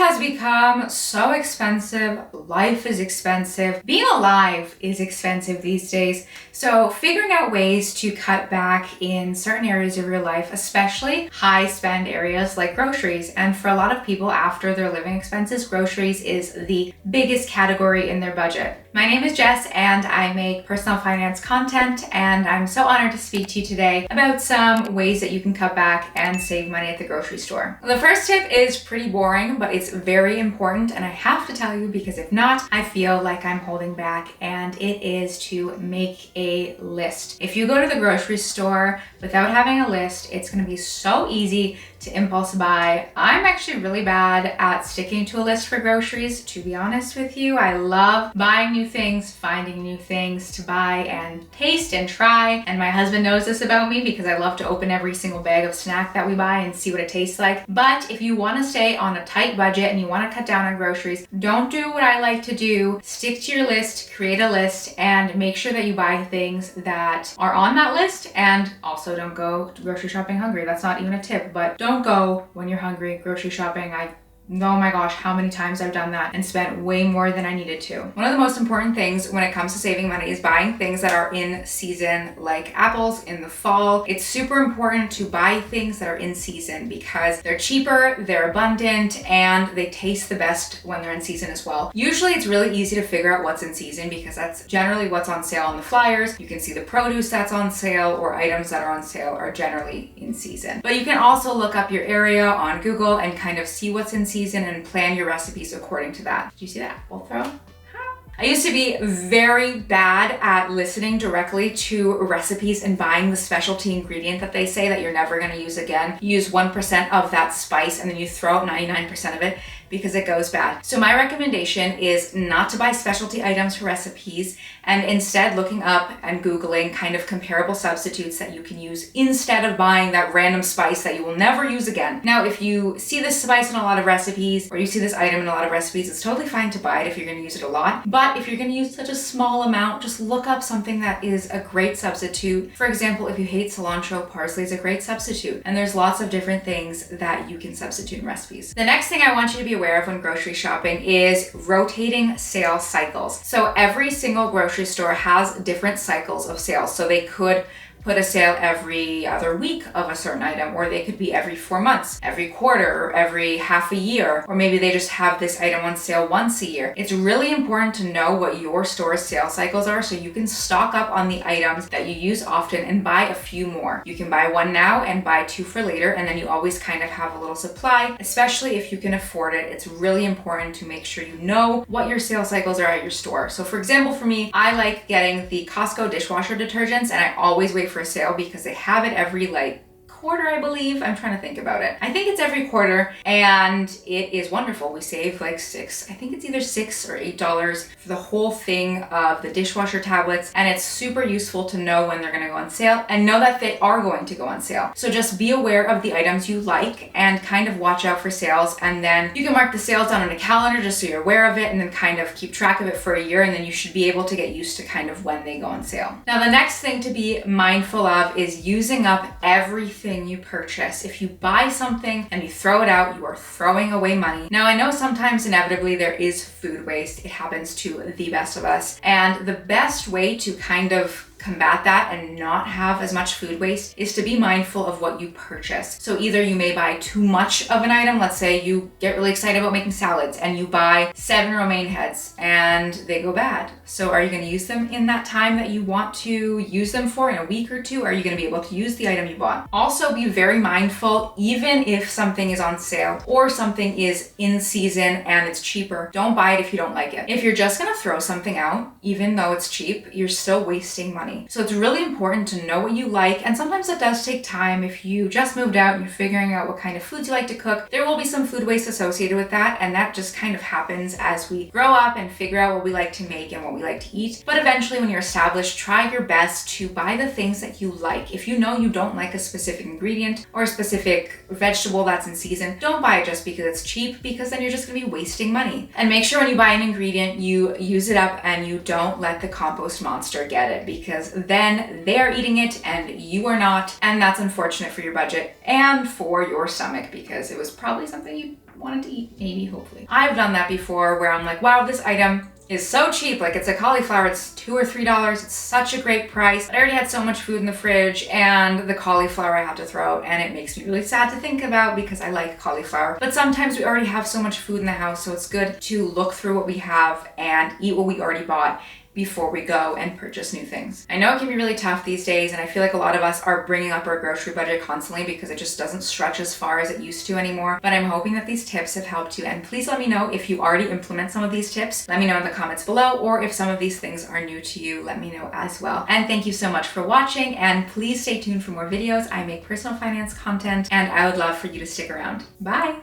has become so expensive. Life is expensive. Being alive is expensive these days. So figuring out ways to cut back in certain areas of your life, especially high spend areas like groceries. And for a lot of people, after their living expenses, groceries is the biggest category in their budget. My name is Jess and I make personal finance content, and I'm so honored to speak to you today about some ways that you can cut back and save money at the grocery store. The first tip is pretty boring, but it's very important, and I have to tell you because if not, I feel like I'm holding back, and it is to make a list. If you go to the grocery store without having a list, it's going to be so easy to impulse buy. I'm actually really bad at sticking to a list for groceries, to be honest with you. I love buying new things, finding new things to buy and taste and try. And my husband knows this about me because I love to open every single bag of snack that we buy and see what it tastes like. But if you want to stay on a tight budget and you want to cut down on groceries, don't do what I like to do. Stick to your list, create a list, and make sure that you buy things that are on that list. And also don't go grocery shopping hungry. That's not even a tip, but don't go when you're hungry grocery shopping. Oh my gosh, how many times I've done that and spent way more than I needed to. One of the most important things when it comes to saving money is buying things that are in season, like apples in the fall. It's super important to buy things that are in season because they're cheaper, they're abundant, and they taste the best when they're in season as well. Usually it's really easy to figure out what's in season because that's generally what's on sale on the flyers. You can see the produce that's on sale, or items that are on sale are generally in season. But you can also look up your area on Google and kind of see what's in season and plan your recipes according to that. Did you see that? We'll throw. I used to be very bad at listening directly to recipes and buying the specialty ingredient that they say that you're never going to use again. You use 1% of that spice and then you throw out 99% of it because it goes bad. So my recommendation is not to buy specialty items for recipes, and instead looking up and Googling kind of comparable substitutes that you can use instead of buying that random spice that you will never use again. Now, if you see this spice in a lot of recipes or you see this item in a lot of recipes, it's totally fine to buy it if you're going to use it a lot. But if you're going to use such a small amount, just look up something that is a great substitute. For example, if you hate cilantro, parsley is a great substitute. And there's lots of different things that you can substitute in recipes. The next thing I want you to be aware of when grocery shopping is rotating sale cycles. So every single grocery store has different cycles of sales. So they could put a sale every other week of a certain item, or they could be every 4 months, every quarter, or every half a year, or maybe they just have this item on sale once a year. It's really important to know what your store's sale cycles are so you can stock up on the items that you use often and buy a few more. You can buy one now and buy 2 for later, and then you always kind of have a little supply, especially if you can afford it. It's really important to make sure you know what your sale cycles are at your store. So for example, for me, I like getting the Costco dishwasher detergents, and I always wait for a sale because they have it every quarter, I believe. I'm trying to think about it. I think it's every quarter, and it is wonderful. We save I think it's either $6 or $8 for the whole thing of the dishwasher tablets, and it's super useful to know when they're going to go on sale and know that they are going to go on sale. So just be aware of the items you like and kind of watch out for sales, and then you can mark the sales down on a calendar just so you're aware of it, and then kind of keep track of it for a year, and then you should be able to get used to kind of when they go on sale. Now, the next thing to be mindful of is using up everything you purchase. If you buy something and you throw it out, you are throwing away money. Now, I know sometimes inevitably there is food waste. It happens to the best of us. And the best way to kind of combat that and not have as much food waste is to be mindful of what you purchase. So either you may buy too much of an item. Let's say you get really excited about making salads and you buy 7 romaine heads and they go bad. So are you going to use them in that time that you want to use them for, in a week or two? Are you going to be able to use the item you bought? Also, be very mindful, even if something is on sale or something is in season and it's cheaper, don't buy it if you don't like it. If you're just going to throw something out, even though it's cheap, you're still wasting money. So it's really important to know what you like, and sometimes it does take time. If you just moved out and you're figuring out what kind of foods you like to cook, there will be some food waste associated with that, and that just kind of happens as we grow up and figure out what we like to make and what we like to eat. But eventually, when you're established, try your best to buy the things that you like. If you know you don't like a specific ingredient or a specific vegetable that's in season, don't buy it just because it's cheap, because then you're just going to be wasting money. And make sure when you buy an ingredient, you use it up and you don't let the compost monster get it, because because then they're eating it and you are not. And that's unfortunate for your budget and for your stomach because it was probably something you wanted to eat, maybe, hopefully. I've done that before where I'm like, wow, this item is so cheap. Like, it's a cauliflower, it's $2 or $3. It's such a great price. But I already had so much food in the fridge and the cauliflower I have to throw out, and it makes me really sad to think about because I like cauliflower. But sometimes we already have so much food in the house, so it's good to look through what we have and eat what we already bought before we go and purchase new things. I know it can be really tough these days, and I feel like a lot of us are bringing up our grocery budget constantly because it just doesn't stretch as far as it used to anymore. But I'm hoping that these tips have helped you, and please let me know if you already implement some of these tips. Let me know in the comments below, or if some of these things are new to you, let me know as well. And thank you so much for watching, and please stay tuned for more videos. I make personal finance content, and I would love for you to stick around. Bye!